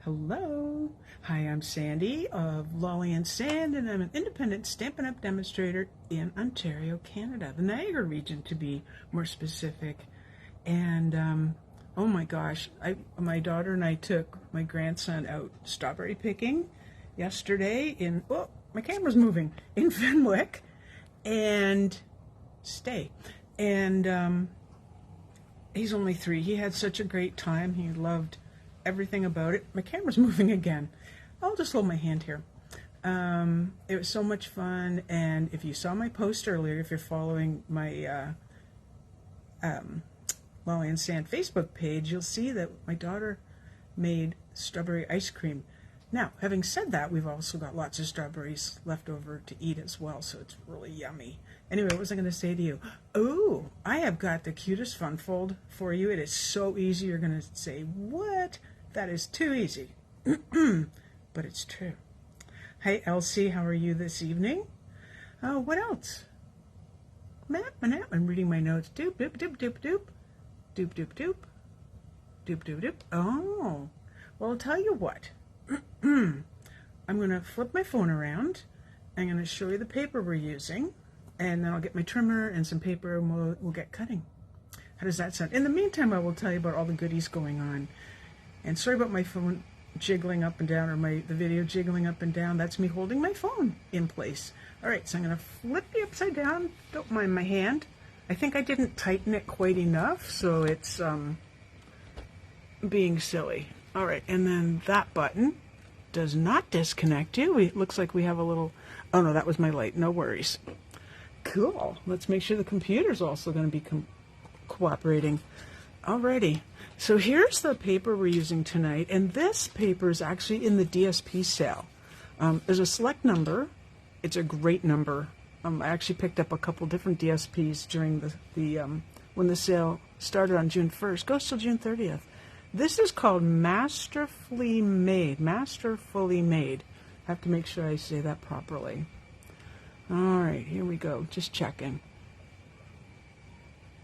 Hello. Hi, I'm Sandy of Lolly and Sand, and I'm an independent Stampin' Up! Demonstrator in Ontario, Canada, the Niagara region to be more specific. And oh my gosh, my daughter and I took my grandson out strawberry picking yesterday in, oh, my camera's moving, in Fenwick, and he's only 3. He had such a great time. He loved everything about it. My camera's moving again. I'll just hold my hand here. It was so much fun, and if you saw my post earlier, if you're following my Lolly and Sand Facebook page, you'll see that my daughter made strawberry ice cream. Now, having said that, we've also got lots of strawberries left over to eat as well, so it's really yummy. Anyway, what was I going to say to you? Oh, I have got the cutest fun fold for you. It is so easy. You're going to say, what? That is too easy. But it's true. Hi, Elsie. How are you this evening? What else? I'm reading my notes. Doop, doop, doop, doop, doop. Doop, doop, doop. Doop, doop, doop. Oh, well, I'll tell you what. I'm going to flip my phone around. I'm going to show you the paper we're using. And then I'll get my trimmer and some paper and we'll get cutting. How does that sound? In the meantime, I will tell you about all the goodies going on. And sorry about my phone jiggling up and down, or the video jiggling up and down. That's me holding my phone in place. All right, so I'm going to flip you upside down. Don't mind my hand. I think I didn't tighten it quite enough, so it's being silly. All right, and then that button does not disconnect you. It looks like we have a little... Oh, no, that was my light. No worries. Cool. Let's make sure the computer's also going to be cooperating. Alrighty. So here's the paper we're using tonight, and this paper is actually in the DSP sale. There's a select number. It's a great number. I actually picked up a couple different DSPs during the when the sale started on June 1st. Goes till June 30th. This is called Masterfully Made. Masterfully Made. I have to make sure I say that properly. All right, here we go. Just checking.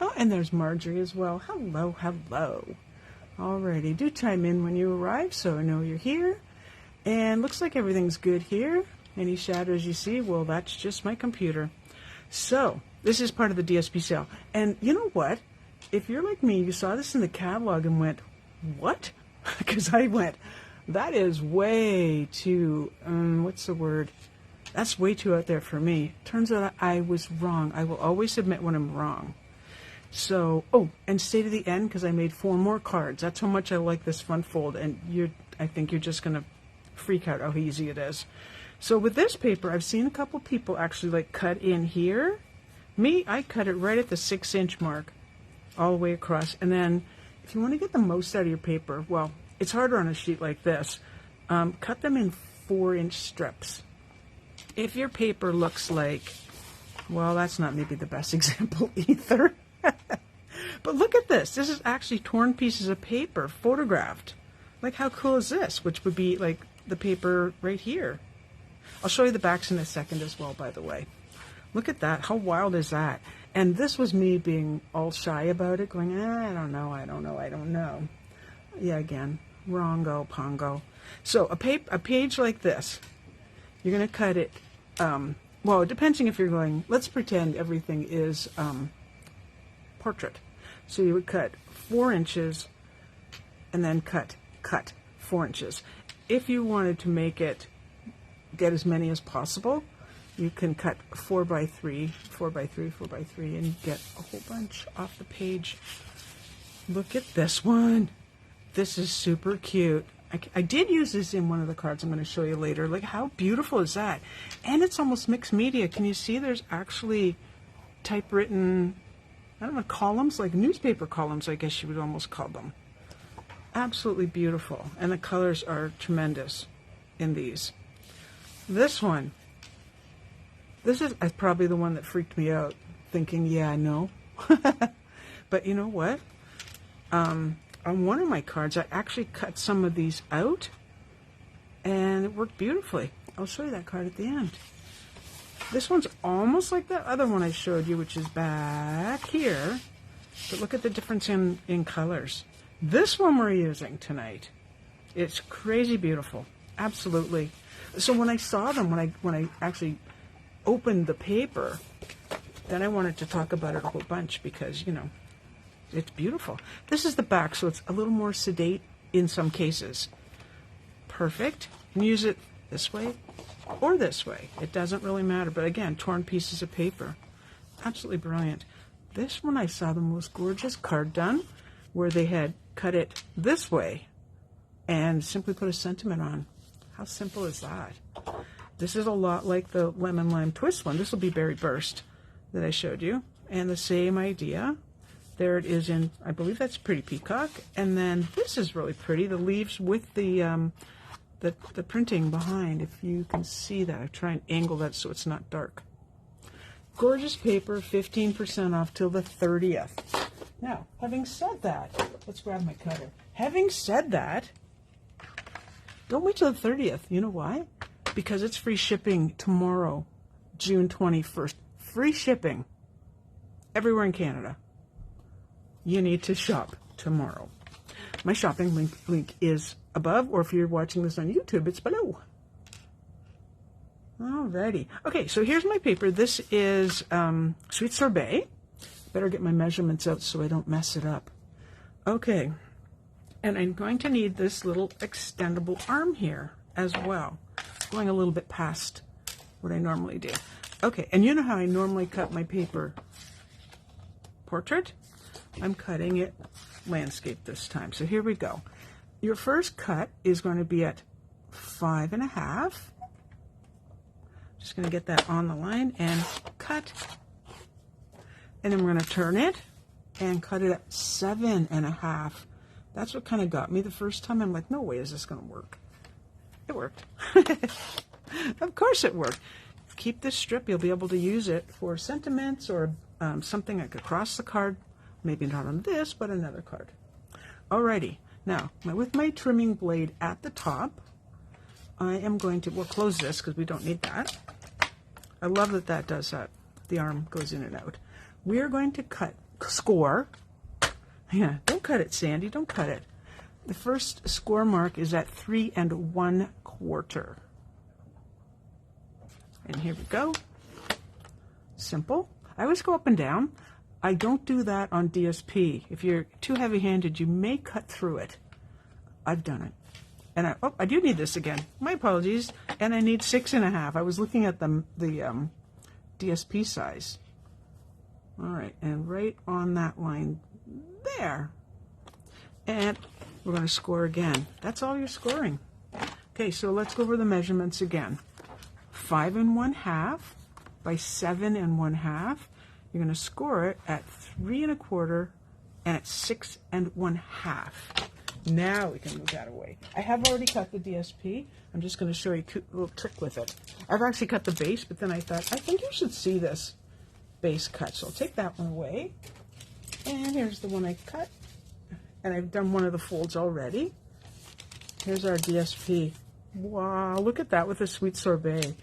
Oh, and there's Marjorie as well. Hello, hello. Alrighty, do chime in when you arrive so I know you're here. And looks like everything's good here. Any shadows you see, well, that's just my computer. So, this is part of the DSP sale. And you know what? If you're like me, you saw this in the catalog and went, what? Because I went, that is way too, what's the word? That's way too out there for me. Turns out I was wrong. I will always admit when I'm wrong. So, oh, and stay to the end because I made 4 more cards. That's how much I like this fun fold, and I think you're just going to freak out how easy it is. So with this paper, I've seen a couple people actually like cut in here. Me, I cut it right at the 6-inch mark, all the way across. And then if you want to get the most out of your paper, well, it's harder on a sheet like this. Cut them in 4-inch strips. If your paper looks like, well, that's not maybe the best example either. But look at this. This is actually torn pieces of paper photographed. Like, how cool is this? Which would be like the paper right here. I'll show you the backs in a second as well, by the way. Look at that. How wild is that? And this was me being all shy about it, going, I don't know. Yeah, again, wrongo, pongo. So a page like this, you're going to cut it, well, depending if you're going, let's pretend everything is portrait. So you would cut 4 inches and then cut 4 inches. If you wanted to make it get as many as possible, you can cut 4 by 3, 4 by 3, 4 by 3, and get a whole bunch off the page. Look at this one. This is super cute. I did use this in one of the cards I'm going to show you later. Like, how beautiful is that? And it's almost mixed media. Can you see there's actually typewritten, I don't know, columns, like newspaper columns, I guess you would almost call them. Absolutely beautiful. And the colors are tremendous in these. This one, this is probably the one that freaked me out, thinking, yeah, I know. But you know what? On one of my cards, I actually cut some of these out, and it worked beautifully. I'll show you that card at the end. This one's almost like that other one I showed you, which is back here. But look at the difference in colors. This one we're using tonight It's crazy beautiful. Absolutely. So when I saw them, when I actually opened the paper, then I wanted to talk about it a whole bunch because, you know, it's beautiful. This is the back, so it's a little more sedate in some cases. Perfect. You can use it this way or this way. It doesn't really matter. But again, torn pieces of paper. Absolutely brilliant. This one I saw the most gorgeous card done where they had cut it this way and simply put a sentiment on. How simple is that? This is a lot like the lemon lime twist one. This will be berry burst that I showed you. And the same idea. There it is in, I believe that's Pretty Peacock. And then this is really pretty. The leaves with the printing behind, if you can see that. I try and angle that so it's not dark. Gorgeous paper, 15% off till the 30th. Now, having said that, let's grab my cutter. Having said that, don't wait till the 30th. You know why? Because it's free shipping tomorrow, June 21st. Free shipping everywhere in Canada. You need to shop tomorrow. My shopping link is above, or if you're watching this on YouTube, it's below. Alrighty. Okay, so here's my paper. This is Sweet Sorbet. Better get my measurements out so I don't mess it up. Okay, and I'm going to need this little extendable arm here as well. Going a little bit past what I normally do. Okay, and you know how I normally cut my paper portrait? I'm cutting it landscape this time. So here we go. Your first cut is going to be at 5.5. Just going to get that on the line and cut. And then we're going to turn it and cut it at 7.5. That's what kind of got me the first time. I'm like, no way is this going to work. It worked. Of course it worked. Keep this strip. You'll be able to use it for sentiments or something like across the card. Maybe not on this, but another card. Alrighty. Now, with my trimming blade at the top, I am going to, we'll close this because we don't need that. I love that that does that. The arm goes in and out. We're going to score. Yeah, don't cut it, Sandy. Don't cut it. The first score mark is at 3 1/4. And here we go. Simple. I always go up and down. I don't do that on DSP. If you're too heavy-handed, you may cut through it. I've done it. And I do need this again. My apologies. And I need 6.5. I was looking at the DSP size. All right, and right on that line there. And we're going to score again. That's all you're scoring. Okay, so let's go over the measurements again. 5 1/2 by 7 1/2. You're going to score it at 3 1/4 and at 6 1/2. Now we can move that away. I have already cut the DSP. I'm just going to show you a little trick with it. I've actually cut the base, but then I thought, I think you should see this base cut. So I'll take that one away. And here's the one I cut. And I've done one of the folds already. Here's our DSP. Wow, look at that with a Sweet Sorbet.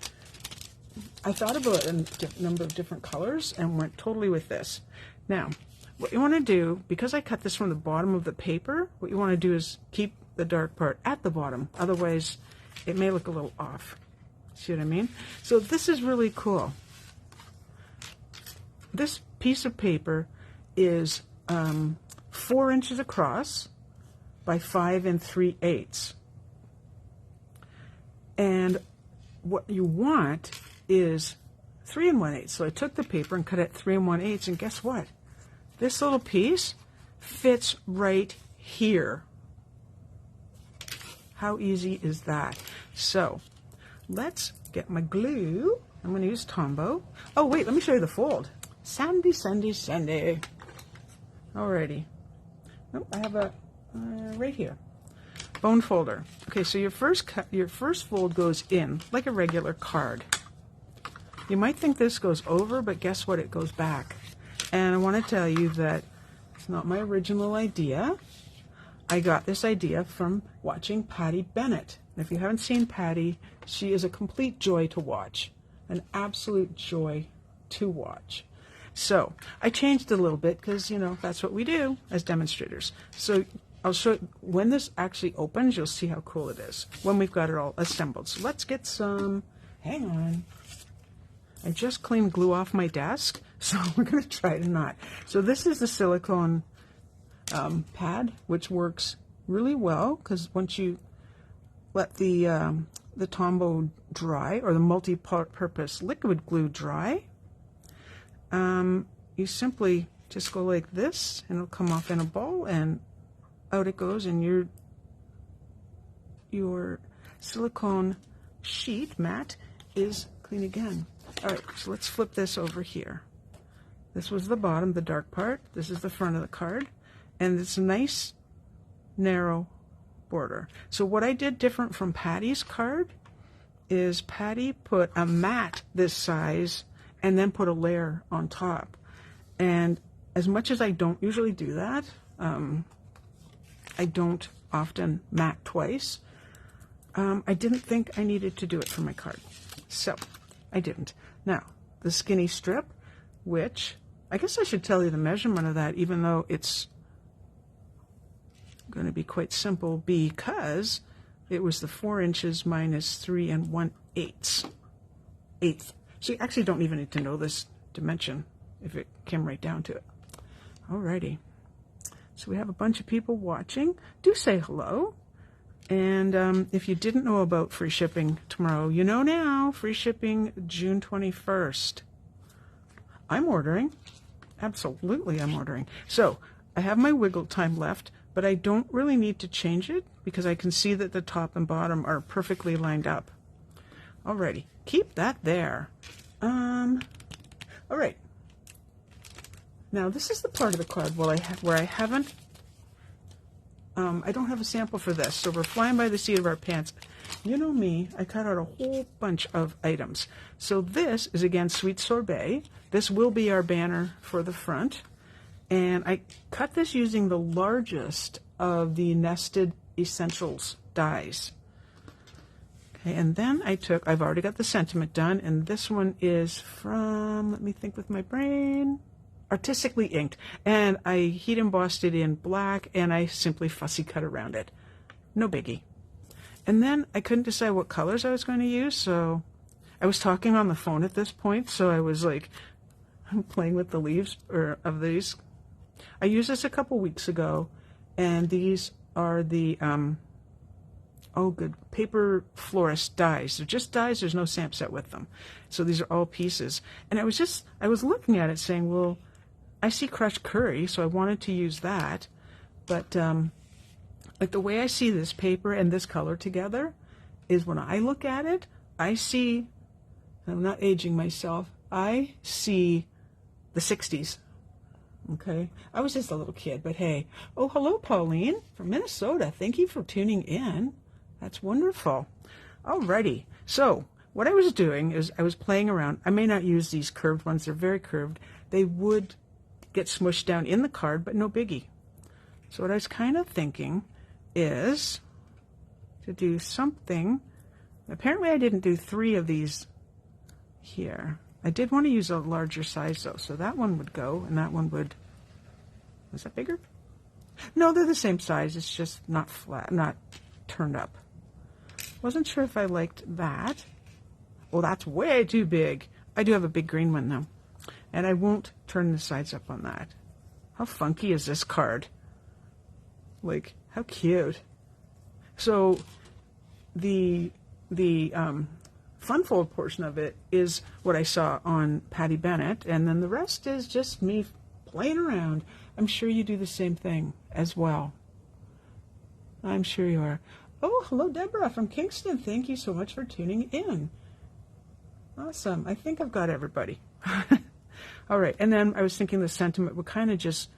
I thought about a number of different colors and went totally with this. Now, what you want to do, because I cut this from the bottom of the paper, what you want to do is keep the dark part at the bottom. Otherwise, it may look a little off. See what I mean? So this is really cool. This piece of paper is 4 inches across by 5 3/8. And what you want is 3 1/8. So I took the paper and cut it 3 1/8, and guess what? This little piece fits right here. How easy is that? So let's get my glue. I'm going to use Tombow. Oh wait, let me show you the fold. Sandy. Alrighty. Nope, I have a right here. Bone folder. Okay, so your first fold goes in like a regular card. You might think this goes over, but guess what? It goes back. And I want to tell you that it's not my original idea. I got this idea from watching Patty Bennett. And if you haven't seen Patty, she is a complete joy to watch. An absolute joy to watch. So I changed it a little bit because, you know, that's what we do as demonstrators. So I'll show you, when this actually opens, you'll see how cool it is when we've got it all assembled. So let's get some, hang on. I just cleaned glue off my desk, so we're going to try to not. So this is the silicone pad, which works really well because once you let the Tombow dry, or the multi-purpose liquid glue dry, you simply just go like this, and it'll come off in a ball, and out it goes, and your silicone sheet mat is clean again. All right, so let's flip this over here. This was the bottom, the dark part. This is the front of the card, and it's a nice narrow border. So what I did different from Patty's card is Patty put a mat this size and then put a layer on top. And as much as I don't usually do that, I don't often mat twice, I didn't think I needed to do it for my card. So I didn't. Now, the skinny strip, which I guess I should tell you the measurement of that, even though it's going to be quite simple because it was the 4 inches minus 3 1/8. So you actually don't even need to know this dimension if it came right down to it. Alrighty. So we have a bunch of people watching. Do say hello. And if you didn't know about free shipping tomorrow, you know now. Free shipping June 21st. I'm ordering. Absolutely, I'm ordering. So I have my wiggle time left, but I don't really need to change it because I can see that the top and bottom are perfectly lined up. Alrighty, keep that there. All right. Now this is the part of the card where I haven't. I don't have a sample for this, so we're flying by the seat of our pants. You know me, I cut out a whole bunch of items. So this is again Sweet Sorbet. This will be our banner for the front. And I cut this using the largest of the Nested Essentials dies. Okay, and then I've already got the sentiment done, and this one is from, let me think with my brain, Artistically Inked. And I heat embossed it in black, and I simply fussy cut around it. No biggie. And then I couldn't decide what colors I was going to use, so I was talking on the phone at this point, so I was like, I'm playing with the leaves of these. I used this a couple weeks ago, and these are the paper florist dies. They're just dies. There's no stamp set with them, so these are all pieces. And I was looking at it, saying, well, I see crushed curry, so I wanted to use that, but like the way I see this paper and this color together is when I look at it, I see. I'm not aging myself. I see the 60s. Okay, I was just a little kid, but hey. Oh, hello, Pauline from Minnesota. Thank you for tuning in. That's wonderful. Alrighty. So what I was doing is I was playing around. I may not use these curved ones. They're very curved. They would get smushed down in the card, but no biggie. So what I was kind of thinking is to do something. Apparently I didn't do 3 of these here. I did want to use a larger size though, so that one would go, and that one would. Was that bigger? No, they're the same size. It's just not flat, not turned up. Wasn't sure if I liked that. Well, that's way too big. I do have a big green one though, and I won't turn the sides up on that. How funky is this card? Like, how cute. So the fun fold portion of it is what I saw on Patty Bennett, and then the rest is just me playing around. I'm sure you do the same thing as well. I'm sure you are. Oh, hello, Deborah from Kingston. Thank you so much for tuning in. Awesome. I think I've got everybody. All right, and then I was thinking the sentiment would kind of just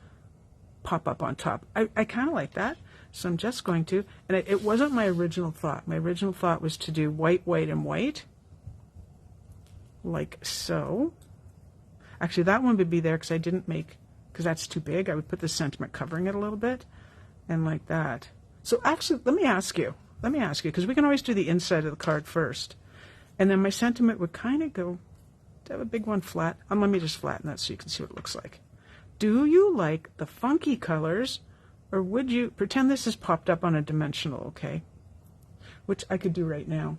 pop up on top. I kind of like that, so I'm just going to, and it wasn't my original thought. My original thought was to do white, white, and white, like so. Actually, that one would be there because I didn't make, because that's too big. I would put the sentiment covering it a little bit, and like that. So actually, let me ask you, because we can always do the inside of the card first, and then my sentiment would kind of go to have a big one flat. Let me just flatten that so you can see what it looks like. Do you like the funky colors, Or would you pretend this is popped up on a dimensional, okay? Which I could do right now.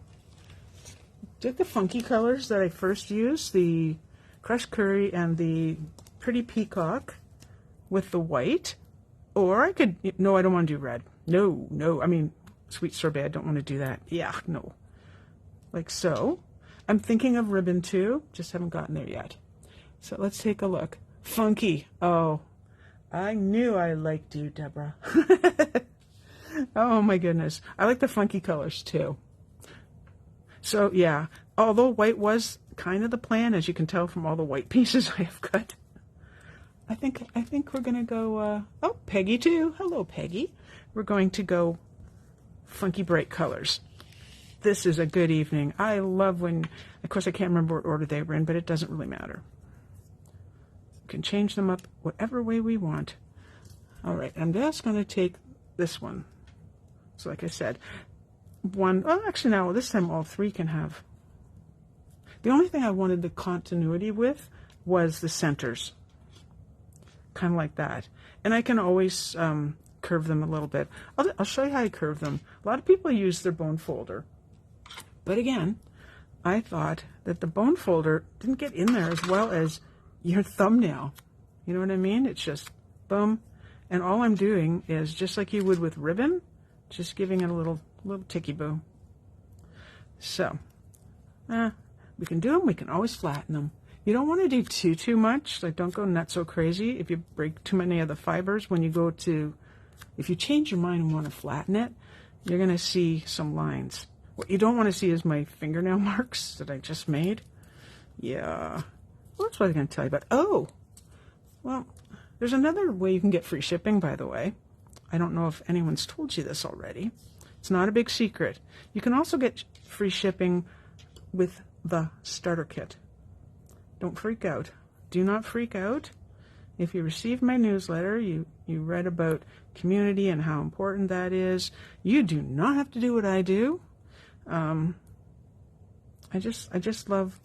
Take the funky colors that I first used, the crushed curry and the pretty peacock with the white. Or I could, no, I don't want to do red. No, I mean, sweet sorbet, I don't want to do that. Yeah, no. Like so. I'm thinking of ribbon too, just haven't gotten there yet. So let's take a look. Funky. Oh, I knew I liked you, Deborah. Oh my goodness. I like the funky colors too. So yeah, although white was kind of the plan, as you can tell from all the white pieces I have cut. I think we're gonna go, oh, Peggy too. Hello, Peggy. We're going to go funky bright colors. This is a good evening. I love when, of course I can't remember what order they were in, but it doesn't really matter. We can change them up whatever way we want. All right, I'm just going to take this one. So like I said, one, well actually now this time all three can have. The only thing I wanted the continuity with was the centers. Kind of like that. And I can always curve them a little bit. I'll show you how I curve them. A lot of people use their bone folder. But again, I thought that the bone folder didn't get in there as well as your thumbnail. You know what I mean? It's just boom. And all I'm doing is just like you would with ribbon, just giving it a little ticky boo. So, we can do them. We can always flatten them. You don't want to do too much. Like, don't go nuts so crazy. If you break too many of the fibers, when you go to, if you change your mind and want to flatten it, you're going to see some lines. What you don't want to see is my fingernail marks that I just made. Yeah. Well, that's what I'm going to tell you about. Oh, well, there's another way you can get free shipping, by the way. I don't know if anyone's told you this already. It's not a big secret. You can also get free shipping with the starter kit. Don't freak out. Do not freak out. If you received my newsletter, you read about community and how important that is. You do not have to do what I do. I just love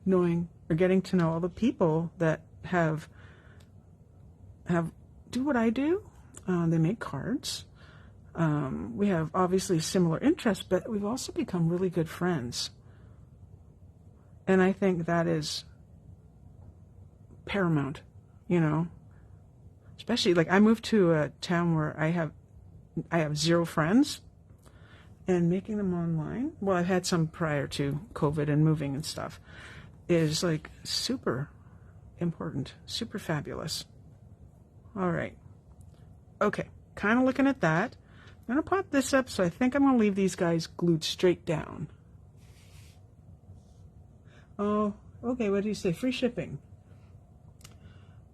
knowing or getting to know all the people that have do what I do. They make cards. We have obviously similar interests, but we've also become really good friends. And I think that is paramount, you know, especially like I moved to a town where I have 0 friends, and making them online, well, I've had some prior to COVID and moving and stuff, is like super important, super fabulous. All right. Okay, kind of looking at that. I'm going to pop this up, so I think I'm going to leave these guys glued straight down. Oh, okay, what do you say? Free shipping.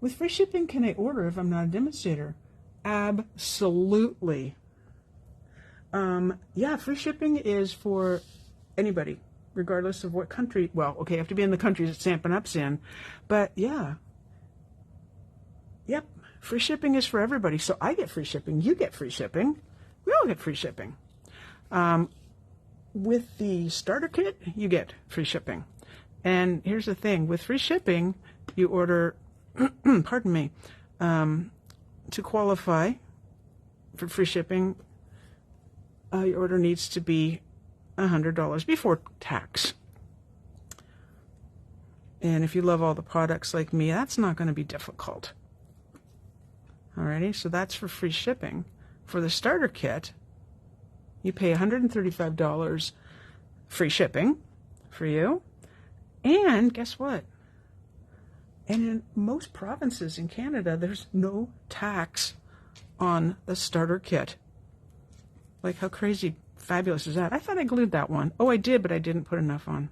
With free shipping, can I order if I'm not a demonstrator? Absolutely. Yeah, free shipping is for anybody, regardless of what country. Well, okay, you have to be in the country that Stampin' Up's in, but yeah. Yep, free shipping is for everybody. So I get free shipping, you get free shipping, we all get free shipping. With the starter kit, you get free shipping. And here's the thing, with free shipping, you order, pardon me, to qualify for free shipping, your order needs to be $100 before tax. And if you love all the products like me, that's not going to be difficult. Alrighty, so that's for free shipping. For the starter kit, you pay $135 free shipping for you. And guess what? And in most provinces in Canada, there's no tax on the starter kit. Like, how crazy fabulous is that? I thought I glued that one. Oh, I did, but I didn't put enough on.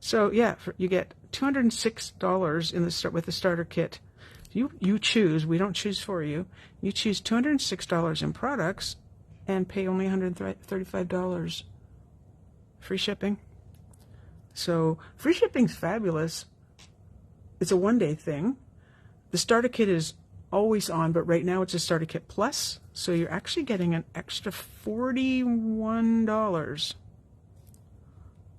So yeah, you get $206 in the with the starter kit. You choose. We don't choose for you. You choose $206 in products and pay only $135 free shipping. So free shipping's fabulous. It's a one-day thing. The starter kit is always on, but right now it's a starter kit plus, so you're actually getting an extra $41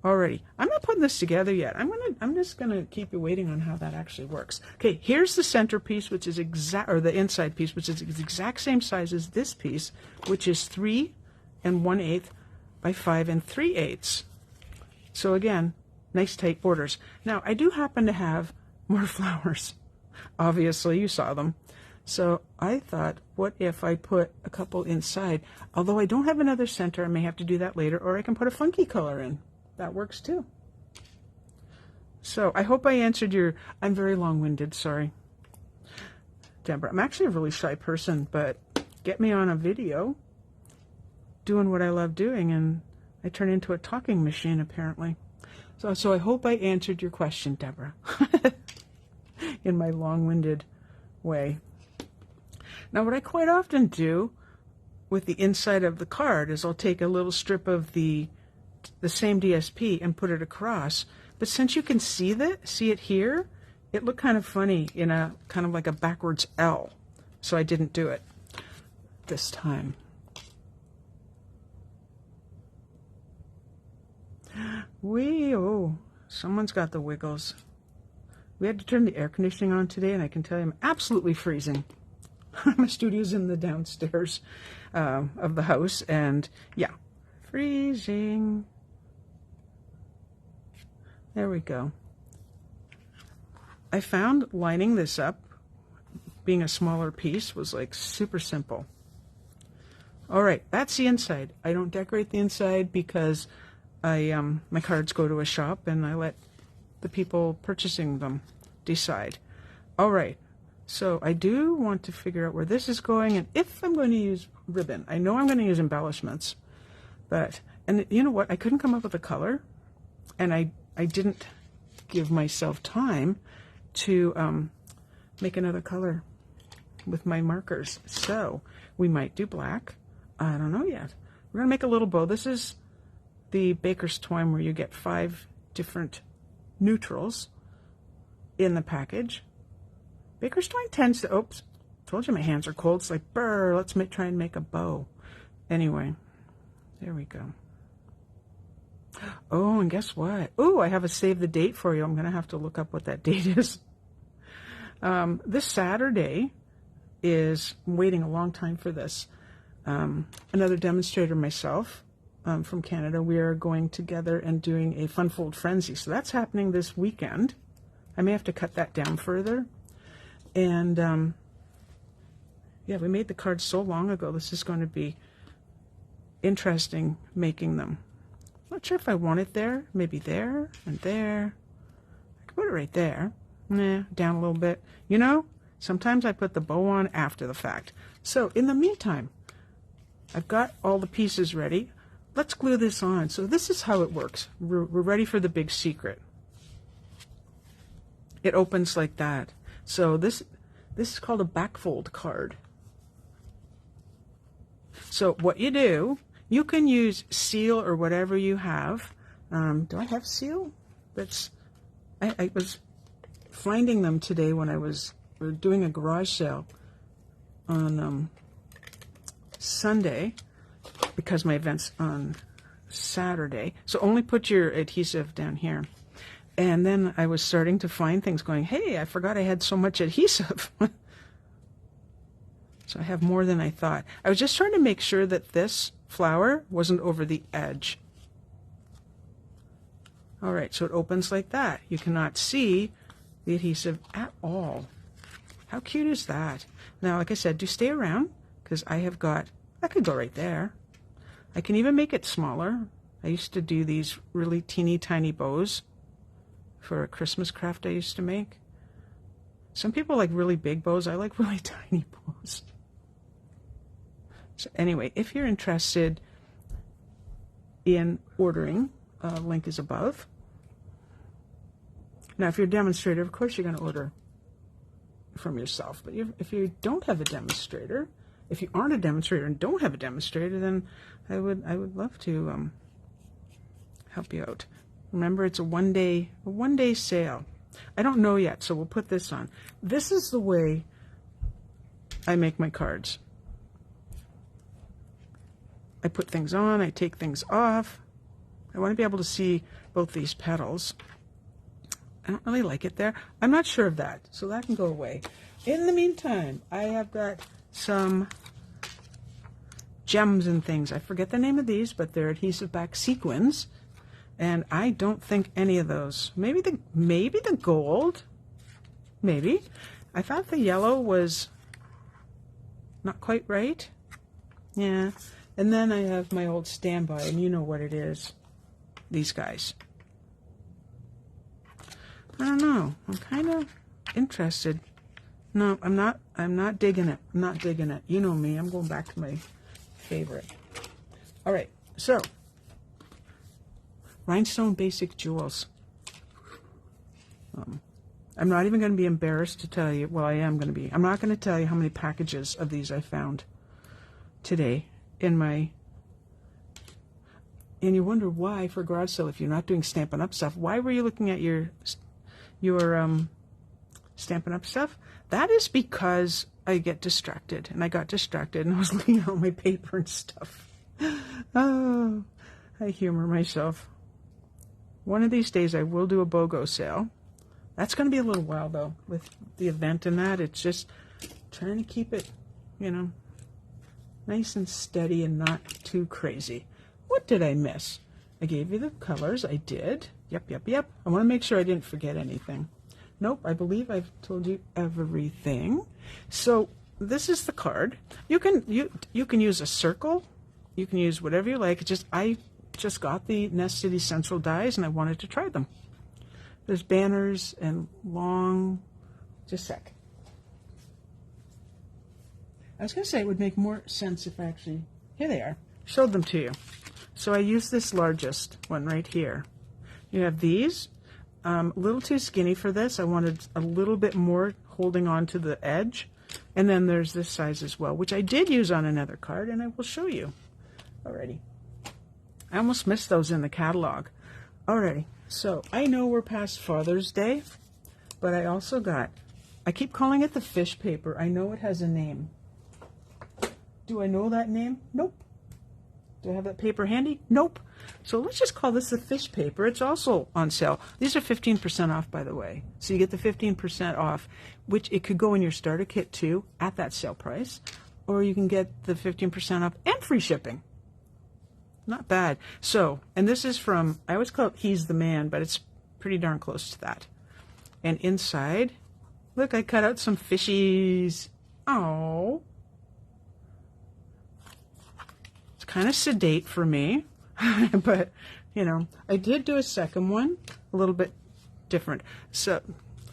Alrighty, I'm not putting this together yet. I'm just gonna keep you waiting on how that actually works. Okay, here's the centerpiece, which is the inside piece, which is the exact same size as this piece, which is 3 1/8 by 5 3/8. So again, nice tight borders. Now I do happen to have more flowers. Obviously, you saw them. So I thought, what if I put a couple inside? Although I don't have another center, I may have to do that later, or I can put a funky color in. That works too. So I hope I answered your, I'm very long-winded, sorry. Deborah, I'm actually a really shy person, but get me on a video doing what I love doing and I turn into a talking machine apparently. So I hope I answered your question, Deborah, in my long-winded way. Now what I quite often do with the inside of the card is I'll take a little strip of the same DSP and put it across. But since you can see it here, it looked kind of funny in a kind of like a backwards L. So I didn't do it this time. Oh, someone's got the wiggles. We had to turn the air conditioning on today, and I can tell you I'm absolutely freezing. My studio's in the downstairs of the house, and yeah, freezing. There we go. I found lining this up, being a smaller piece, was like super simple. All right, that's the inside. I don't decorate the inside because my cards go to a shop and I let the people purchasing them decide. All right, so I do want to figure out where this is going and if I'm going to use ribbon. I know I'm going to use embellishments, and you know what? I couldn't come up with a color, and I didn't give myself time to make another color with my markers. So we might do black. I don't know yet. We're gonna make a little bow. This is the Baker's Twine where you get 5 different neutrals in the package. Baker's Twine tends to, oops, told you my hands are cold. It's like, brr, let's try and make a bow. Anyway, there we go. Oh, and guess what? Oh, I have a save the date for you. I'm going to have to look up what that date is. This Saturday is, I'm waiting a long time for this. Another demonstrator, myself, from Canada, we are going together and doing a Fun Fold Frenzy. So that's happening this weekend. I may have to cut that down further. And yeah, we made the cards so long ago. This is going to be interesting making them. Not sure if I want it there. Maybe there and there. I can put it right there. Nah, down a little bit. You know, sometimes I put the bow on after the fact. So in the meantime, I've got all the pieces ready. Let's glue this on. So this is how it works. We're ready for the big secret. It opens like that. So this is called a backfold card. So what you do, you can use seal or whatever you have. Do I have seal? I was finding them today when we were doing a garage sale on Sunday, because my event's on Saturday. So only put your adhesive down here. And then I was starting to find things going, hey, I forgot I had so much adhesive. So I have more than I thought. I was just trying to make sure that this flower wasn't over the edge. All right, so it opens like that. You cannot see the adhesive at all. How cute is that? Now, like I said, do stay around, because I could go right there. I can even make it smaller. I used to do these really teeny tiny bows for a Christmas craft I used to make. Some people like really big bows. I like really tiny bows. So anyway, if you're interested in ordering, link is above. Now, if you're a demonstrator, of course you're going to order from yourself. But if you don't have a demonstrator, if you aren't a demonstrator and don't have a demonstrator, then I would love to help you out. Remember, it's a one day sale. I don't know yet, so we'll put this on. This is the way I make my cards. I put things on, I take things off, I want to be able to see both these petals. I don't really like it there. I'm not sure of that, so that can go away. In the meantime, I have got some gems and things. I forget the name of these, but they're adhesive back sequins, and I don't think any of those. Maybe the gold. Maybe. I thought the yellow was not quite right. Yeah. And then I have my old standby, and you know what it is. These guys. I don't know. I'm kind of interested. No, I'm not digging it. I'm not digging it. You know me. I'm going back to my favorite. All right. So, rhinestone basic jewels. I'm not even going to be embarrassed to tell you. Well, I am going to be. I'm not going to tell you how many packages of these I found today in my. And you wonder why, for garage sale, if you're not doing Stampin' Up stuff, why were you looking at your Stampin' Up stuff? That is because I get distracted, and I got distracted, and I was looking at all my paper and stuff. Oh, I humor myself. One of these days I will do a BOGO sale. That's going to be a little while, though, with the event and that. It's just trying to keep it, you know, nice and steady and not too crazy. What did I miss? I gave you the colors. I did. Yep. I want to make sure I didn't forget anything. Nope, I believe I've told you everything. So this is the card. You can use a circle. You can use whatever you like. I just got the Nest City Central dies, and I wanted to try them. There's banners and long. Just a sec. I was going to say it would make more sense if I actually, here they are, showed them to you. So I used this largest one right here. You have these. A little too skinny for this. I wanted a little bit more holding on to the edge. And then there's this size as well, which I did use on another card, and I will show you. Alrighty. I almost missed those in the catalog. Alrighty. So I know we're past Father's Day, but I also got, I keep calling it the fish paper. I know it has a name. Do I know that name? Nope. Do I have that paper handy? Nope. So let's just call this the fish paper. It's also on sale. These are 15% off, by the way. So you get the 15% off, which it could go in your starter kit too at that sale price, or you can get the 15% off and free shipping. Not bad. So, and this is from, I always call it He's the Man, but it's pretty darn close to that. And inside, look, I cut out some fishies. Oh. It's kind of sedate for me, but, you know, I did do a second one, a little bit different. So,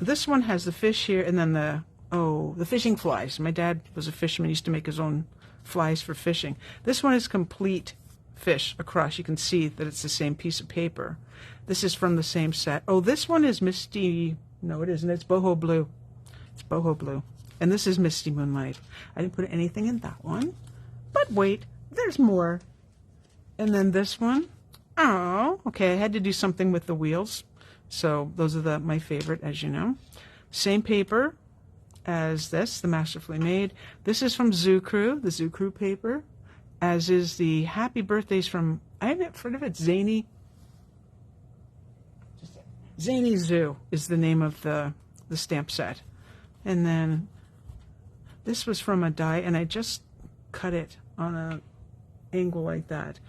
this one has the fish here, and then the fishing flies. My dad was a fisherman, used to make his own flies for fishing. This one is complete fish across. You can see that it's the same piece of paper. This is from the same set. Oh, this one is Misty. No, it isn't. It's Boho Blue. It's Boho Blue. And this is Misty Moonlight. I didn't put anything in that one. But wait, there's more. And then this one. Oh, okay. I had to do something with the wheels. So those are my favorite, as you know. Same paper as this, the Masterfully Made. This is from Zoo Crew, the Zoo Crew paper. As is the Happy Birthdays from, I haven't heard of it, Zany Zoo is the name of the stamp set. And then this was from a die, and I just cut it on an angle like that.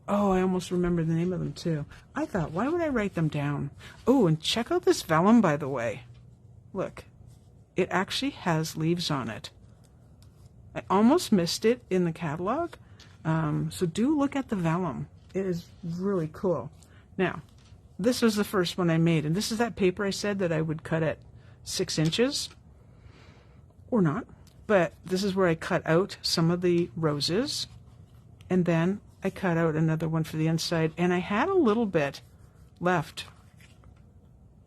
Oh, I almost remember the name of them too. I thought, why would I write them down? Oh, and check out this vellum, by the way. Look, it actually has leaves on it. I almost missed it in the catalog, so do look at the vellum. It is really cool. Now, this was the first one I made, and this is that paper I said that I would cut at 6 inches, or not, but this is where I cut out some of the roses, and then I cut out another one for the inside, and I had a little bit left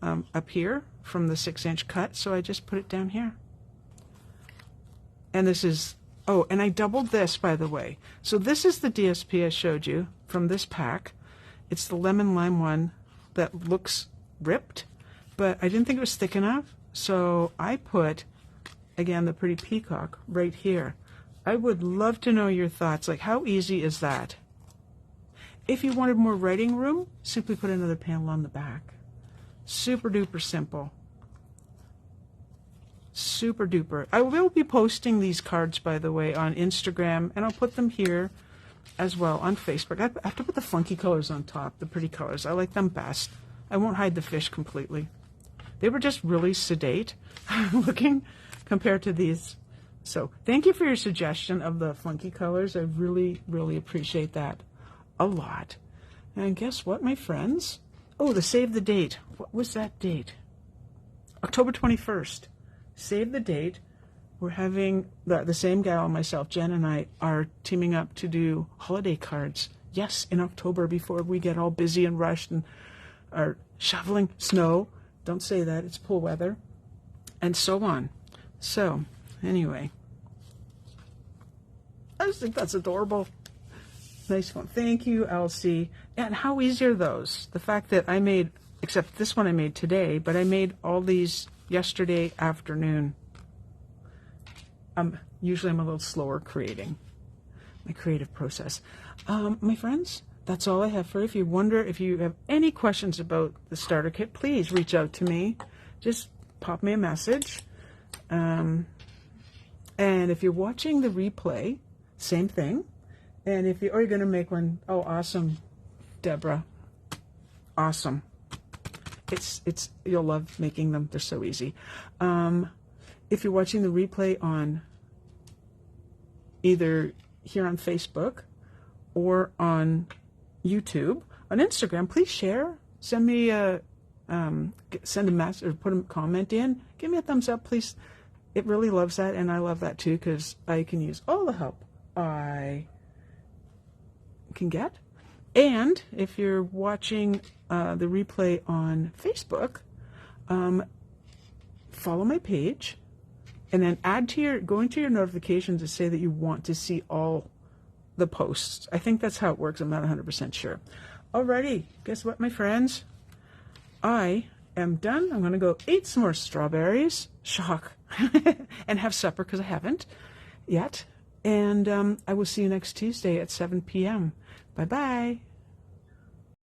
up here from the 6-inch cut, so I just put it down here. And this is, oh, and I doubled this, by the way. So this is the DSP I showed you from this pack. It's the lemon lime one that looks ripped, but I didn't think it was thick enough. So I put, again, the pretty peacock right here. I would love to know your thoughts. Like, how easy is that? If you wanted more writing room, simply put another panel on the back. Super duper simple. Super duper. I will be posting these cards, by the way, on Instagram, and I'll put them here as well on Facebook. I have to put the funky colors on top, the pretty colors. I like them best. I won't hide the fish completely. They were just really sedate looking compared to these. So thank you for your suggestion of the funky colors. I really, really appreciate that a lot. And guess what, my friends? Oh, the save the date. What was that date? October 21st. Save the date. We're having the same gal and myself, Jen and I, are teaming up to do holiday cards. Yes, in October, before we get all busy and rushed and are shoveling snow. Don't say that, it's pool weather. And so on. So, anyway. I just think that's adorable. Nice one. Thank you, Elsie. And how easy are those? The fact that I made, except this one I made today, but I made all these yesterday afternoon. Usually I'm a little slower creating my creative process. My friends, that's all I have for you. If you wonder, if you have any questions about the starter kit, please reach out to me. Just pop me a message. And if you're watching the replay, same thing. And if you're going to make one, oh, awesome, Deborah. Awesome. It's you'll love making them. They're so easy. If you're watching the replay on either here on Facebook or on YouTube, on Instagram, please share. Send me send a message or put a comment in. Give me a thumbs up, please. It really loves that, and I love that too, because I can use all the help I can get. And if you're watching the replay on Facebook, follow my page, and then go into your notifications to say that you want to see all the posts. I think that's how it works. I'm not 100% sure. Alrighty, guess what, my friends? I am done. I'm going to go eat some more strawberries, shock, and have supper, because I haven't yet. And I will see you next Tuesday at 7 p.m. Bye-bye.